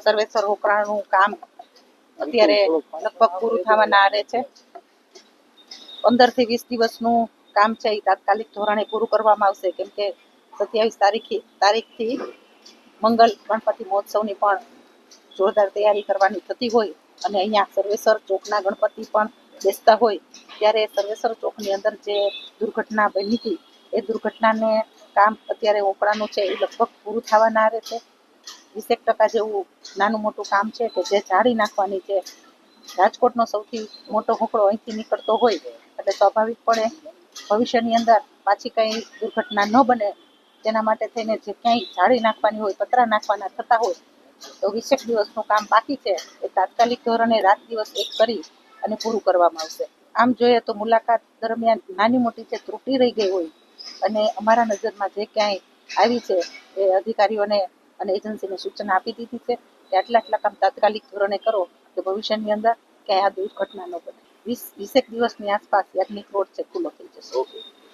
સર્વેસર રોકડાનું કામ અત્યારે લગભગ પૂરું થવાના આરે છે. 15 થી 20 દિવસનું કામ છે એ તાત્કાલિક ધોરણે પૂરું કરવામાં આવશે, કેમ કે 27 તારીખથી મંગલ ગણપતિ મહોત્સવની પણ જોરદાર તૈયારી કરવાની થતી હોય અને અહીંયા સર્વેસર ચોકના ગણપતિ પણ બેસતા હોય ત્યારે સર્વેસર ચોકની અંદર જે દુર્ઘટના બની હતી એ દુર્ઘટનાને કામ અત્યારે ઓપરાનું છે એ લગભગ પૂરું થવાના આરે છે. 20% જેવું નાનું મોટું કામ છે કે જે જાળી નાખવાની છે. રાજકોટનો સૌથી મોટો હોકળો અહીંથી નીકળતો હોય એટલે સ્વાભાવિકપણે ભવિષ્યની અંદર પાછી કંઈ દુર્ઘટના ન બને તેના માટે થઈને જે ક્યાંય જાળી નાખવાની હોય, પતરા નાખવાના થતા હોય તો 20 દિવસનું કામ બાકી છે એ તાત્કાલિક ધોરણે રાત દિવસ એક કરી અને પૂરું કરવામાં આવશે. આમ જોઈએ તો મુલાકાત દરમિયાન નાની મોટી જે ત્રુટિ રહી ગઈ હોય અને અમારા નજરમાં જે ક્યાંય આવી છે એ અધિકારીઓને અને એજન્સીને સૂચના આપી દીધી છે કે આટલા કામ તાત્કાલિક ધોરણે કરો કે ભવિષ્યની અંદર ક્યાંય આ દુર્ઘટના ન બને. 20 દિવસની આસપાસ યાજ્ઞિક રોડ છે ખુલ્લો થઈ જશે.